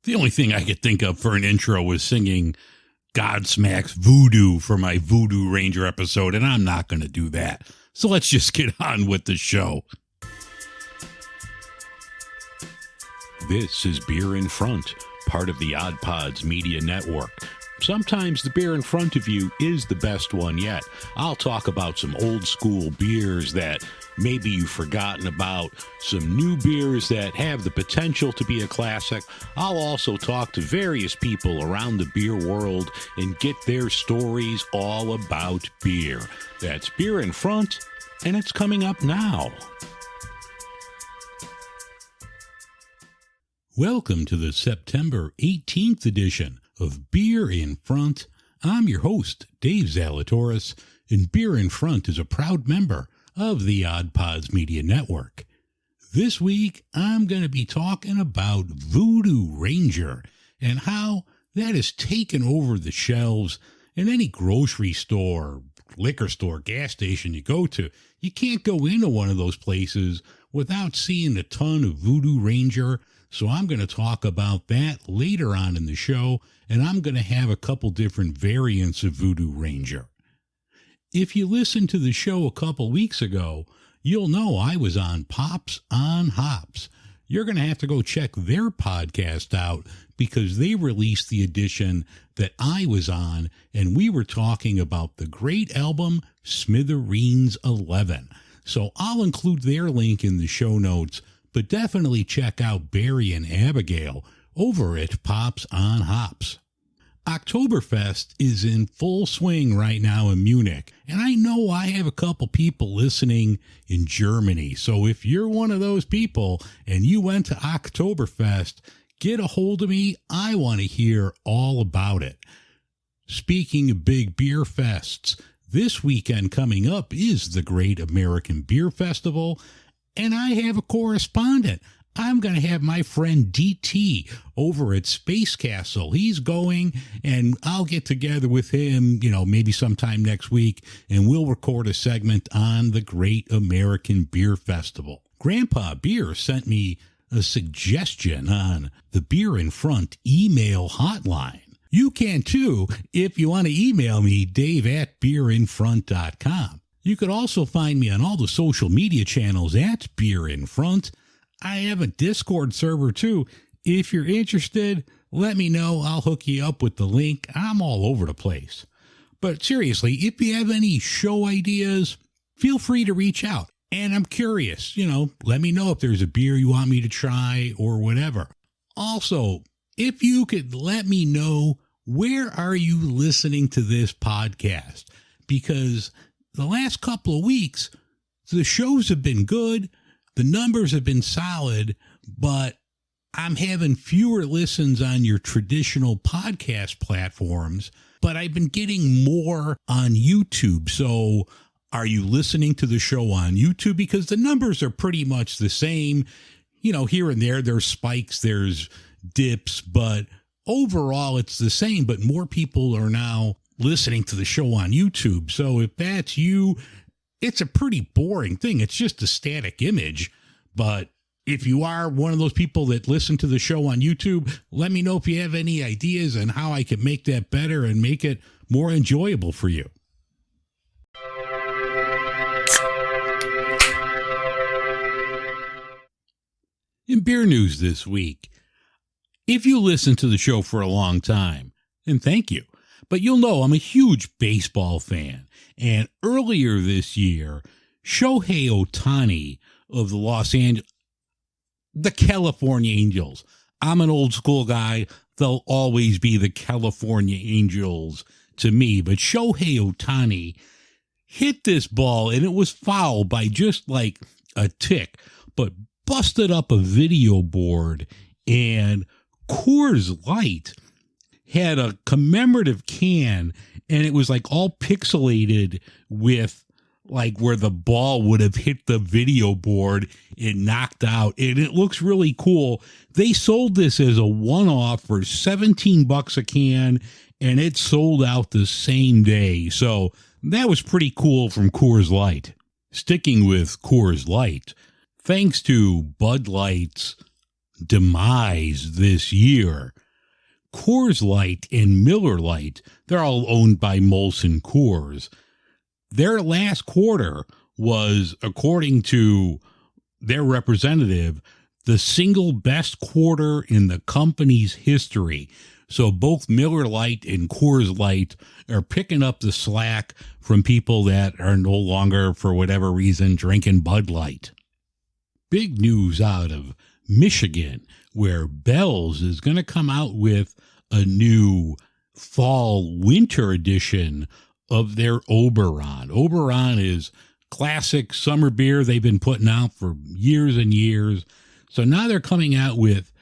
The only thing I could think of for an intro was singing Godsmack's Voodoo for my Voodoo Ranger episode, and I'm not going to do that. So let's just get on with the show. This is Beer in Front, part of the Odd Pods Media Network. Sometimes the beer in front of you is the best one yet. I'll talk about some old school beers that maybe you've forgotten about, some new beers that have the potential to be a classic. I'll also talk to various people around the beer world and get their stories all about beer. That's Beer in Front, and it's coming up now. Welcome to the September 18th edition of Beer in Front. I'm your host, Dave Zalatoris, and Beer in Front is a proud member of the Odd Pods Media Network. This week, I'm going to be talking about Voodoo Ranger and how that has taken over the shelves in any grocery store, liquor store, gas station you go to. You can't go into one of those places without seeing a ton of Voodoo Ranger. So I'm going to talk about that later on in the show, and I'm going to have a couple different variants of Voodoo Ranger. If you listened to the show a couple weeks ago, you'll know I was on Pops on Hops. You're going to have to go check their podcast out because they released the edition that I was on, and we were talking about the great album Smithereens 11. So I'll include their link in the show notes, but definitely check out Barry and Abigail over at Pops on Hops. Oktoberfest is in full swing right now in Munich, and I know I have a couple people listening in Germany. So if you're one of those people and you went to Oktoberfest, get a hold of me. I want to hear all about it. Speaking of big beer fests, this weekend coming up is the Great American Beer Festival, and I have a correspondent. I'm going to have my friend DT over at Space Castle. He's going, and I'll get together with him, maybe sometime next week, and we'll record a segment on the Great American Beer Festival. Grandpa Beer sent me a suggestion on the Beer in Front email hotline. You can too if you want to email me, dave@beerinfront.com. You could also find me on all the social media channels at Beer in Front. I have a Discord server too. If you're interested, let me know. I'll hook you up with the link. I'm all over the place. But seriously, if you have any show ideas, feel free to reach out. And I'm curious, let me know if there's a beer you want me to try or whatever. Also, if you could let me know, where are you listening to this podcast? Because the last couple of weeks, the shows have been good, the numbers have been solid, but I'm having fewer listens on your traditional podcast platforms, but I've been getting more on YouTube. So are you listening to the show on YouTube? Because the numbers are pretty much the same. Here and there's spikes, there's dips, but overall it's the same, but more people are now listening to the show on YouTube. So if that's you, it's a pretty boring thing. It's just a static image. But if you are one of those people that listen to the show on YouTube, let me know if you have any ideas on how I can make that better and make it more enjoyable for you. In beer news this week, if you listen to the show for a long time, and thank you, but you'll know I'm a huge baseball fan. And earlier this year, Shohei Ohtani of the California Angels. I'm an old school guy. They'll always be the California Angels to me. But Shohei Ohtani hit this ball, and it was foul by just like a tick, but busted up a video board, and Coors Light had a commemorative can, and it was like all pixelated with like where the ball would have hit the video board and knocked out, and it looks really cool. They sold this as a one-off for $17 a can, and it sold out the same day. So that was pretty cool from Coors Light. Sticking with Coors Light, thanks to Bud Light's demise this year. Coors Light and Miller Lite, they're all owned by Molson Coors. Their last quarter was, according to their representative, the single best quarter in the company's history. So both Miller Lite and Coors Light are picking up the slack from people that are no longer, for whatever reason, drinking Bud Light. Big news out of Michigan, where Bell's is going to come out with a new fall-winter edition of their Oberon. Oberon is classic summer beer they've been putting out for years and years. So now they're coming out with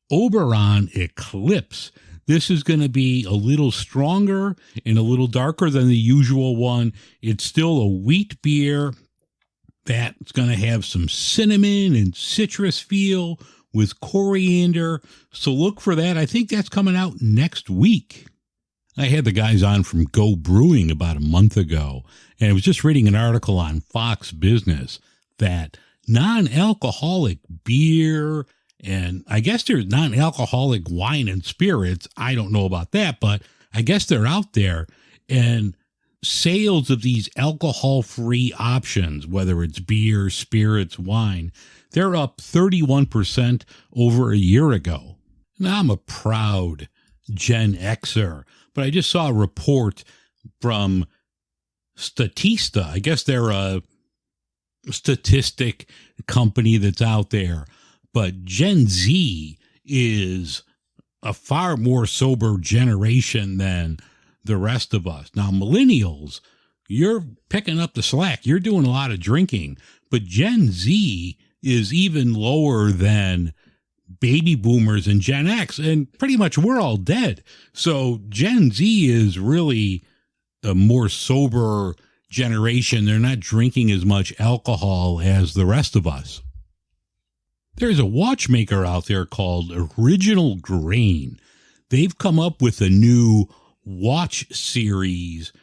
Oberon Eclipse. This is going to be a little stronger and a little darker than the usual one. It's still a wheat beer that's going to have some cinnamon and citrus feel with coriander. So look for that. I think that's coming out next week. I had the guys on from Go Brewing about a month ago, and I was just reading an article on Fox Business that non-alcoholic beer, and I guess there's non-alcoholic wine and spirits. I don't know about that, but I guess they're out there. And sales of these alcohol-free options, whether it's beer, spirits, wine, they're up 31% over a year ago. Now, I'm a proud Gen Xer, but I just saw a report from Statista. I guess they're a statistic company that's out there. But Gen Z is a far more sober generation than the rest of us. Now, millennials, you're picking up the slack. You're doing a lot of drinking. But Gen Z is even lower than baby boomers and Gen X. And pretty much we're all dead. So Gen Z is really a more sober generation. They're not drinking as much alcohol as the rest of us. There's a watchmaker out there called Original Grain. They've come up with a new watch series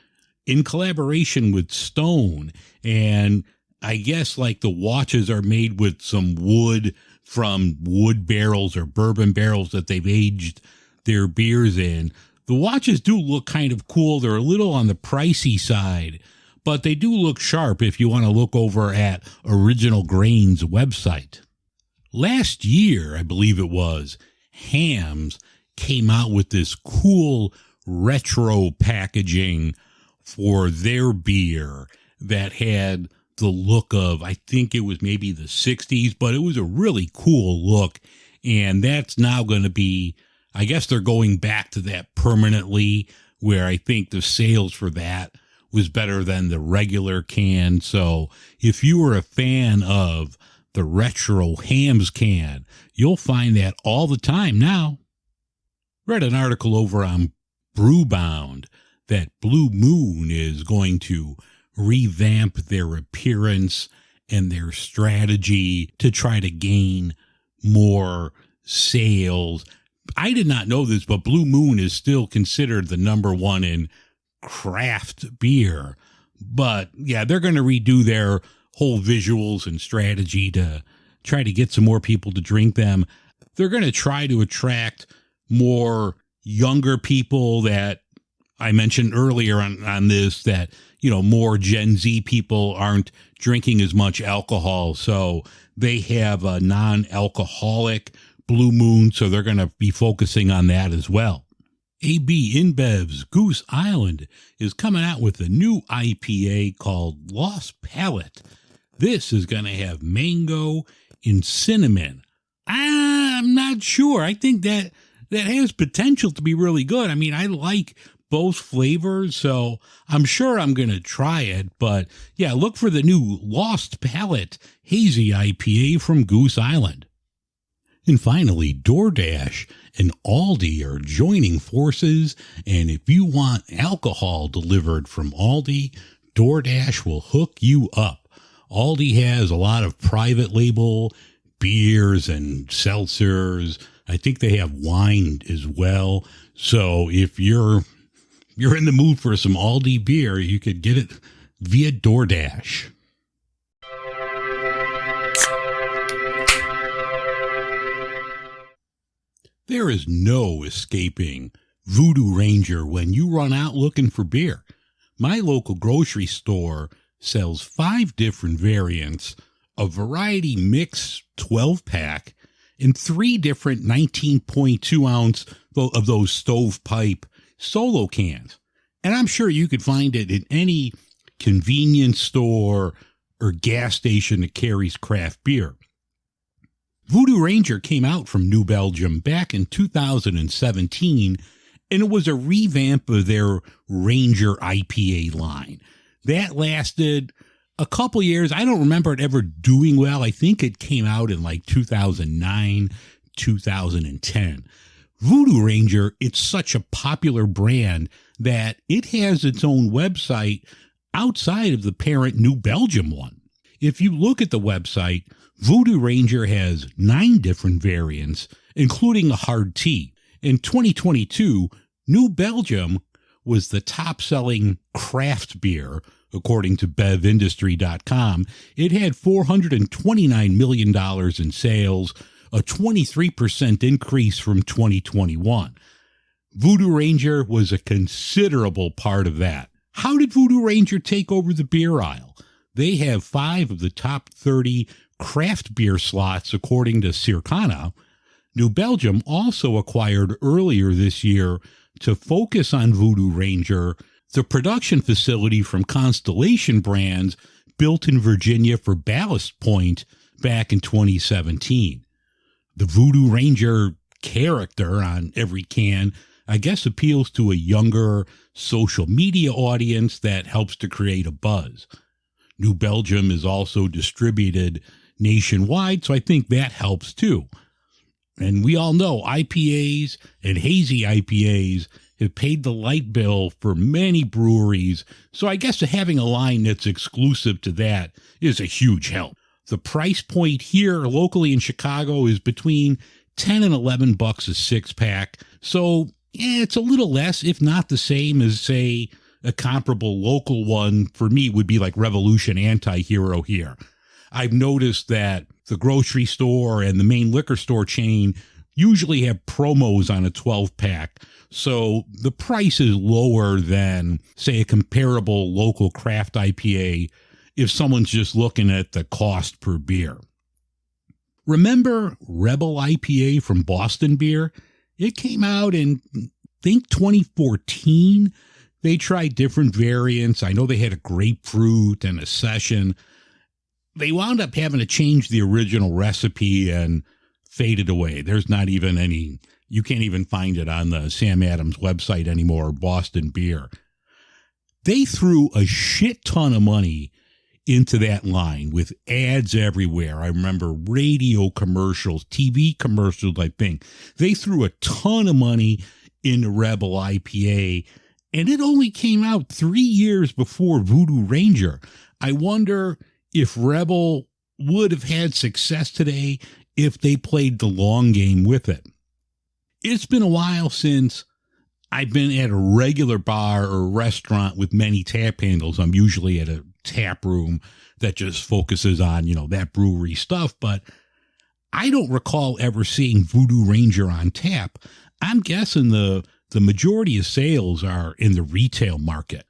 in collaboration with Stone. And I guess like the watches are made with some wood from wood barrels or bourbon barrels that they've aged their beers in. The watches do look kind of cool. They're a little on the pricey side, but they do look sharp if you want to look over at Original Grain's website. Last year, I believe it was, Hamm's came out with this cool retro packaging for their beer that had the look of, I think it was maybe the 60s, but it was a really cool look. And that's now going to be, I guess they're going back to that permanently, where I think the sales for that was better than the regular can. So if you were a fan of the retro Hamm's can, you'll find that all the time now. Read an article over on Brewbound that Blue Moon is going to revamp their appearance and their strategy to try to gain more sales. I did not know this, but Blue Moon is still considered the number one in craft beer. But yeah, they're going to redo their whole visuals and strategy to try to get some more people to drink them. They're going to try to attract more younger people that I mentioned earlier on this, that, you know, more Gen Z people aren't drinking as much alcohol. So they have a non-alcoholic Blue Moon, so they're going to be focusing on that as well. AB InBev's Goose Island is coming out with a new IPA called Lost Palate. This is going to have mango and cinnamon. I'm not sure. I think that has potential to be really good. I mean, I like both flavors, so I'm sure I'm going to try it. But yeah, look for the new Lost Palate Hazy IPA from Goose Island. And finally, DoorDash and Aldi are joining forces. And if you want alcohol delivered from Aldi, DoorDash will hook you up. Aldi has a lot of private label beers and seltzers. I think they have wine as well. So if you're in the mood for some Aldi beer, you could get it via DoorDash. There is no escaping Voodoo Ranger when you run out looking for beer. My local grocery store sells 5 different variants, a variety mix 12-pack, and 3 different 19.2 ounce of those stovepipe solo cans. And I'm sure you could find it in any convenience store or gas station that carries craft beer. Voodoo Ranger came out from New Belgium back in 2017, and it was a revamp of their Ranger IPA line. That lasted a couple years. I don't remember it ever doing well. I think it came out in like 2009, 2010. Voodoo Ranger, it's such a popular brand that it has its own website outside of the parent New Belgium one. If you look at the website, Voodoo Ranger has 9 different variants, including a hard tea. In 2022, New Belgium was the top-selling craft beer, according to bevindustry.com. It had $429 million in sales, a 23% increase from 2021. Voodoo Ranger was a considerable part of that. How did Voodoo Ranger take over the beer aisle? They have 5 of the top 30 craft beer slots, according to Circana. New Belgium also acquired earlier this year, to focus on Voodoo Ranger, the production facility from Constellation Brands built in Virginia for Ballast Point back in 2017. The Voodoo Ranger character on every can, I guess, appeals to a younger social media audience that helps to create a buzz. New Belgium is also distributed nationwide, so I think that helps too. And we all know IPAs and hazy IPAs have paid the light bill for many breweries, so I guess having a line that's exclusive to that is a huge help. The price point here locally in Chicago is between $10 and $11 a 6-pack, so it's a little less, if not the same as, say, a comparable local one for me would be like Revolution Anti-Hero here. I've noticed that the grocery store and the main liquor store chain usually have promos on a 12-pack, so the price is lower than, say, a comparable local craft IPA if someone's just looking at the cost per beer. Remember Rebel IPA from Boston Beer? It came out in, I think, 2014. They tried different variants. I know they had a grapefruit and a session. They wound up having to change the original recipe and faded away. There's not even any, you can't even find it on the Sam Adams website anymore, Boston Beer. They threw a shit ton of money into that line with ads everywhere. I remember radio commercials, TV commercials, I think. They threw a ton of money into Rebel IPA, and it only came out 3 years before Voodoo Ranger. I wonder if Rebel would have had success today if they played the long game with it. It's been a while since I've been at a regular bar or restaurant with many tap handles. I'm usually at a tap room that just focuses on, that brewery stuff, but I don't recall ever seeing Voodoo Ranger on tap. I'm guessing the majority of sales are in the retail market.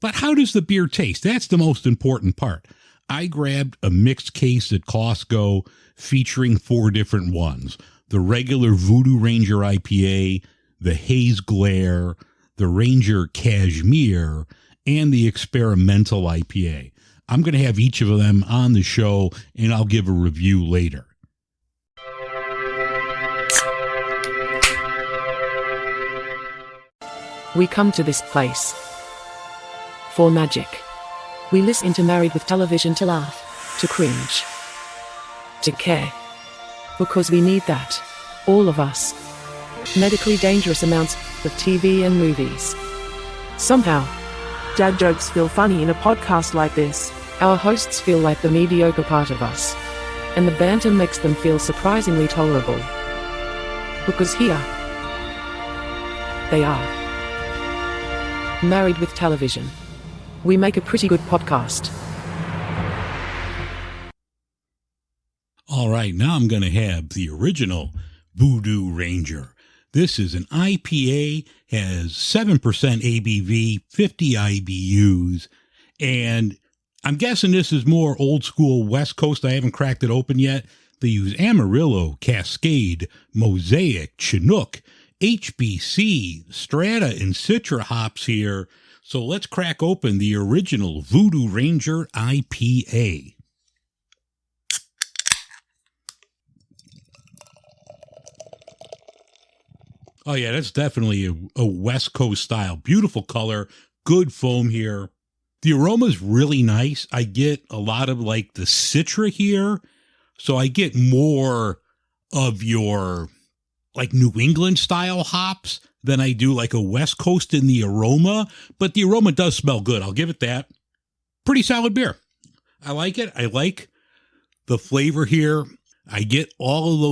But how does the beer taste? That's the most important part. I grabbed a mixed case at Costco featuring 4 different ones. The regular Voodoo Ranger IPA, the Haze Glare, the Ranger Cashmere, and the Experimental IPA. I'm going to have each of them on the show, and I'll give a review later. We come to this place for magic. We listen to Married with Television to laugh, to cringe, to care. Because we need that. All of us. Medically dangerous amounts of TV and movies. Somehow, dad jokes feel funny in a podcast like this. Our hosts feel like the mediocre part of us. And the banter makes them feel surprisingly tolerable. Because here, they are. Married with Television. We make a pretty good podcast. All right, now I'm going to have the original Voodoo Ranger. This is an IPA, has 7% ABV, 50 IBUs, and I'm guessing this is more old school West Coast. I haven't cracked it open yet. They use Amarillo, Cascade, Mosaic, Chinook, HBC, Strata, and Citra hops here. So let's crack open the original Voodoo Ranger IPA. Oh yeah, that's definitely a West Coast style. Beautiful color, good foam here. The aroma is really nice. I get a lot of like the Citra here. So I get more of your like New England style hops than I do like a West Coast in the aroma. But the aroma does smell good. I'll give it that. Pretty solid beer. I like it. I like the flavor here. I get all of those